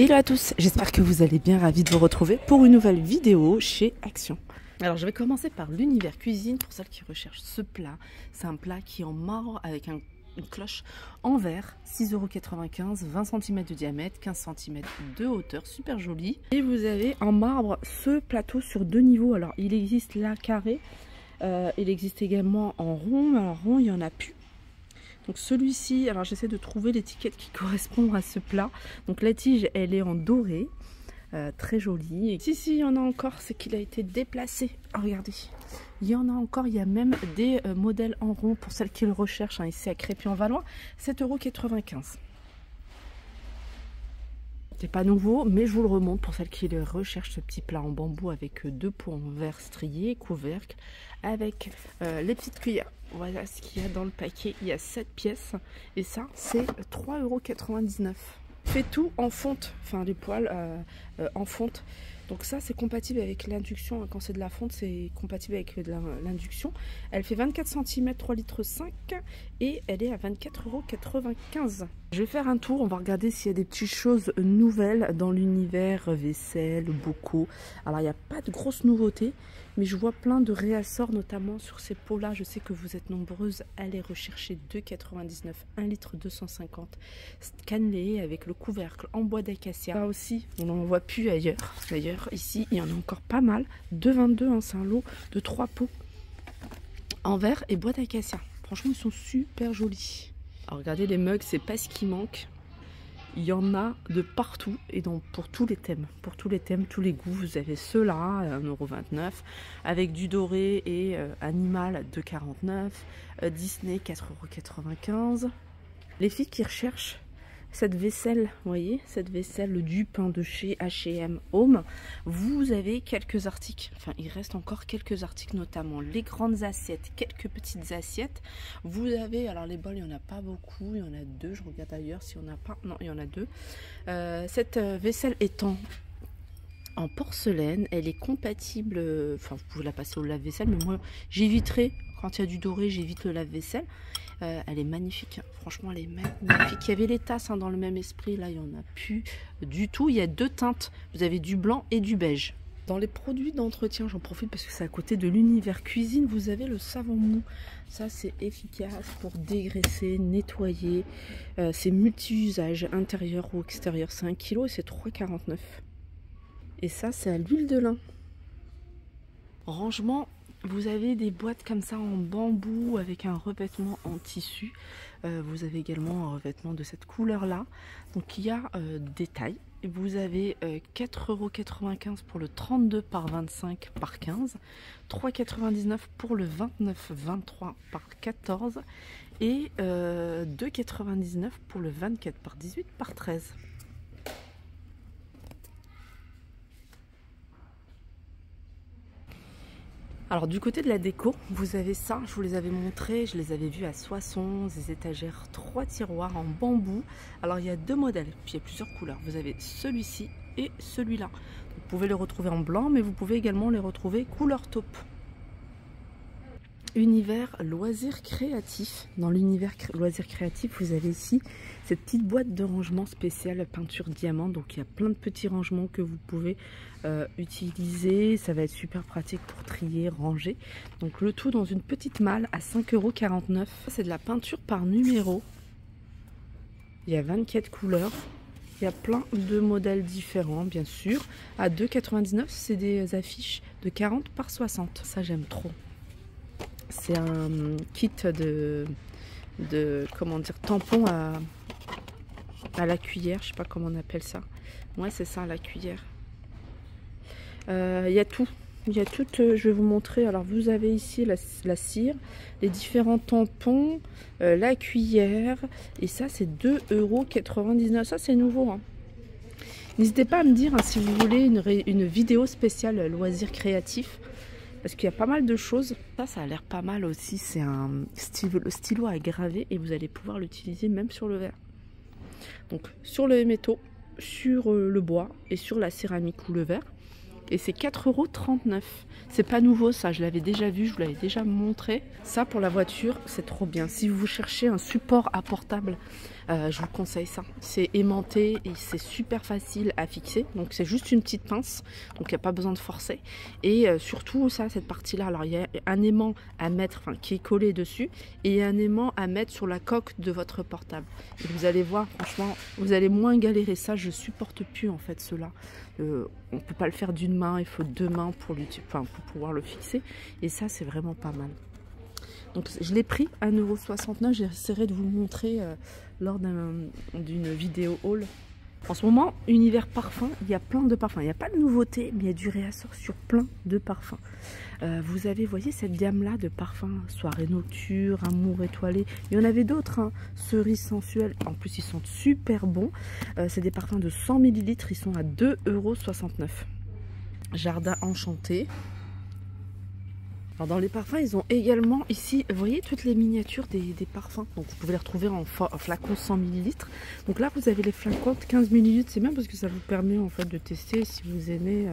Hello à tous, j'espère que vous allez bien, ravi de vous retrouver pour une nouvelle vidéo chez Action. Alors je vais commencer par l'univers cuisine pour celles qui recherchent ce plat. C'est un plat qui est en marbre avec une cloche en verre, 6,95 €, 20 cm de diamètre, 15 cm de hauteur, super joli. Et vous avez en marbre ce plateau sur deux niveaux. Alors il existe là carré, il existe également en rond, alors rond il n'y en a plus. Donc celui-ci, alors j'essaie de trouver l'étiquette qui correspond à ce plat. Donc la tige, elle est en doré, très jolie. Et si, il y en a encore, c'est qu'il a été déplacé. Oh, regardez, il y en a encore, il y a même des modèles en rond pour celles qui le recherchent, hein, ici à Crépy-en-Valois, 7,95 €. C'est pas nouveau, mais je vous le remonte pour celles qui le recherchent, ce petit plat en bambou avec deux pots en verre strié, couvercle, avec les petites cuillères. Voilà ce qu'il y a dans le paquet, il y a 7 pièces et ça c'est 3,99 €. Fait tout en fonte, enfin les poils en fonte. Donc ça c'est compatible avec l'induction, quand c'est de la fonte c'est compatible avec l'induction. Elle fait 24 cm, 3,5 litres et elle est à 24,95 €. Je vais faire un tour, on va regarder s'il y a des petites choses nouvelles dans l'univers vaisselle, bocaux. Alors il n'y a pas de grosses nouveautés, mais je vois plein de réassorts, notamment sur ces pots-là. Je sais que vous êtes nombreuses à les rechercher. 2,99 €, 1 litre 250, cannelé avec le couvercle en bois d'acacia. Là aussi, on n'en voit plus ailleurs. D'ailleurs, ici, il y en a encore pas mal. 2,22 €, hein, c'est un lot de 3 pots en verre et bois d'acacia. Franchement, ils sont super jolis. Alors regardez, les mugs, c'est pas ce qui manque. Il y en a de partout et donc pour tous les thèmes, tous les goûts. Vous avez ceux-là, 1,29 € avec du doré et animal, 2,49 €, Disney, 4,95 €. Les filles qui recherchent cette vaisselle, vous voyez, cette vaisselle dupe de chez H&M Home, vous avez quelques articles, enfin il reste encore quelques articles, notamment les grandes assiettes, quelques petites assiettes. Vous avez, alors les bols il n'y en a pas beaucoup, il y en a deux, je regarde ailleurs s'il n'y en a pas, non il y en a deux. Cette vaisselle étant en porcelaine, elle est compatible, enfin vous pouvez la passer au lave-vaisselle, mais moi j'éviterai, quand il y a du doré, j'évite le lave-vaisselle. Elle est magnifique, franchement elle est magnifique. Il y avait les tasses dans le même esprit, là il n'y en a plus du tout. Il y a deux teintes, vous avez du blanc et du beige. Dans les produits d'entretien, j'en profite parce que c'est à côté de l'univers cuisine, vous avez le savon mou. Ça c'est efficace pour dégraisser, nettoyer, c'est multi-usage, intérieur ou extérieur. C'est 1 kg et c'est 3,49 €. Et ça c'est à l'huile de lin. Rangement, vous avez des boîtes comme ça en bambou avec un revêtement en tissu. Vous avez également un revêtement de cette couleur là. Donc il y a des tailles. Vous avez 4,95 € pour le 32 par 25 par 15, 3,99 € pour le 29-23 par 14 et 2,99 € pour le 24 par 18 par 13. Alors du côté de la déco, vous avez ça, je vous les avais montrés, je les avais vus à Soissons, des étagères, 3 tiroirs en bambou. Alors il y a deux modèles, puis il y a plusieurs couleurs. Vous avez celui-ci et celui-là. Vous pouvez les retrouver en blanc, mais vous pouvez également les retrouver couleur taupe. Univers loisirs créatifs. Dans l'univers loisirs créatifs, vous avez ici cette petite boîte de rangement spéciale peinture diamant. Donc il y a plein de petits rangements que vous pouvez utiliser. Ça va être super pratique pour trier, ranger. Donc le tout dans une petite malle à 5,49 €. C'est de la peinture par numéro. Il y a 24 couleurs. Il y a plein de modèles différents, bien sûr. À 2,99 €, c'est des affiches de 40 par 60. Ça, j'aime trop. C'est un kit de comment dire, tampon à la cuillère, je sais pas comment on appelle ça. Ouais, c'est ça, la cuillère. Il y a tout. Il y a tout, je vais vous montrer. Alors vous avez ici la cire, les différents tampons, la cuillère. Et ça c'est 2,99 €. Ça c'est nouveau. Hein. N'hésitez pas à me dire si vous voulez une vidéo spéciale loisirs créatifs. Parce qu'il y a pas mal de choses. Ça a l'air pas mal aussi. C'est un stylo à graver et vous allez pouvoir l'utiliser même sur le verre. Donc sur le métaux, sur le bois et sur la céramique ou le verre. et c'est 4,39 €. C'est pas nouveau ça, je l'avais déjà vu, je vous l'avais déjà montré. Ça pour la voiture, c'est trop bien. Si vous cherchez un support à portable, je vous conseille ça. C'est aimanté et c'est super facile à fixer. Donc c'est juste une petite pince, donc il n'y a pas besoin de forcer. Et surtout ça, cette partie-là, alors il y a un aimant à mettre, enfin qui est collé dessus, et un aimant à mettre sur la coque de votre portable. Et vous allez voir, franchement, vous allez moins galérer. Ça, je supporte plus en fait cela. On peut pas le faire d'une main, il faut deux mains pour pouvoir le fixer. Et ça, c'est vraiment pas mal. Donc je l'ai pris à 1,69 €. J'essaierai de vous le montrer lors d'une vidéo haul. En ce moment, univers parfum, il y a plein de parfums. Il n'y a pas de nouveauté, mais il y a du réassort sur plein de parfums. Vous avez, voyez, cette gamme-là de parfums, soirée nocturne, amour étoilé. Il y en avait d'autres, hein. Cerise sensuelle. En plus, ils sont super bons. C'est des parfums de 100 ml. Ils sont à 2,69 €. Jardin enchanté. Alors dans les parfums, ils ont également ici, vous voyez toutes les miniatures des parfums. Donc vous pouvez les retrouver en flacon 100 ml. Donc là, vous avez les flacons de 15 ml. C'est bien parce que ça vous permet en fait de tester si vous aimez.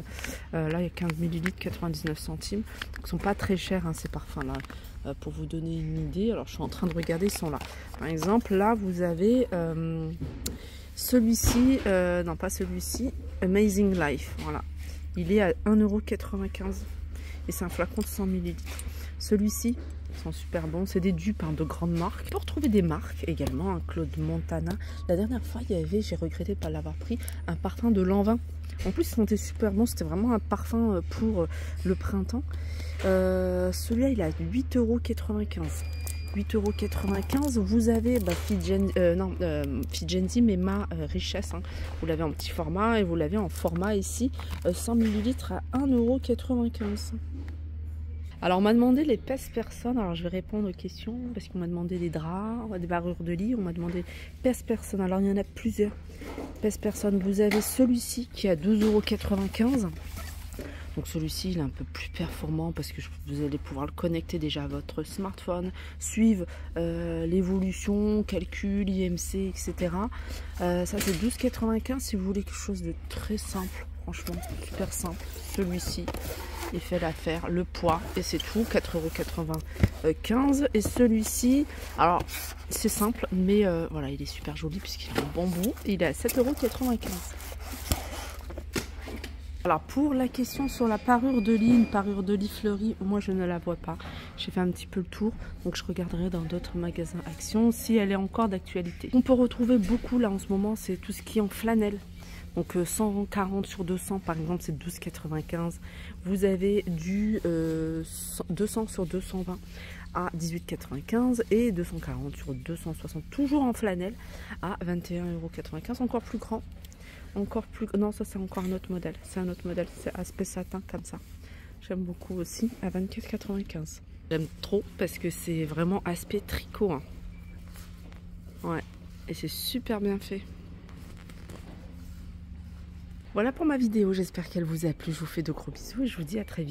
Là, il y a 15 ml, 99 centimes. Donc ils ne sont pas très chers, hein, ces parfums-là. Pour vous donner une idée, alors je suis en train de regarder, ils sont là. Par exemple, là, vous avez celui-ci, non pas celui-ci, Amazing Life. Voilà. Il est à 1,95 €. Et c'est un flacon de 100 ml. Celui-ci, ils sont super bons. C'est des dupes, hein, de grandes marques. On peut retrouver des marques également. Un Claude Montana. La dernière fois, il y avait, j'ai regretté de ne pas l'avoir pris, un parfum de l'an 20. En plus, il sentait super bon. C'était vraiment un parfum pour le printemps. Celui-là, il est à 8,95 €. 8,95 €. Vous avez Figenzi, mais ma richesse. Hein. Vous l'avez en petit format et vous l'avez en format ici 100 ml à 1,95 €. Alors on m'a demandé les pèse-personnes. Alors je vais répondre aux questions parce qu'on m'a demandé des draps, des barrures de lit. On m'a demandé pèse-personnes. Alors il y en a plusieurs pèse-personnes. Vous avez celui-ci qui est à 12,95 €. Donc celui-ci, il est un peu plus performant parce que vous allez pouvoir le connecter déjà à votre smartphone, suivre l'évolution, calcul, IMC, etc. Ça, c'est 12,95 € si vous voulez quelque chose de très simple. Franchement, super simple. Celui-ci, il fait l'affaire. Le poids, et c'est tout, 4,95 €. Et celui-ci, alors, c'est simple, mais voilà, il est super joli puisqu'il a un bambou. Il est à 7,95 €. Alors pour la question sur la parure de lit, une parure de lit fleurie, moi je ne la vois pas. J'ai fait un petit peu le tour, donc je regarderai dans d'autres magasins Action si elle est encore d'actualité. On peut retrouver beaucoup là en ce moment, c'est tout ce qui est en flanelle. Donc 140 sur 200 par exemple, c'est 12,95 €. Vous avez du 200 sur 220 à 18,95 € et 240 sur 260 toujours en flanelle à 21,95 €, encore plus grand. Encore plus, non, ça c'est encore un autre modèle, c'est un autre modèle, c'est aspect satin comme ça. J'aime beaucoup aussi à 24,95 €. J'aime trop parce que c'est vraiment aspect tricot, hein. Ouais, et c'est super bien fait. Voilà pour ma vidéo, j'espère qu'elle vous a plu. Je vous fais de gros bisous et je vous dis à très vite.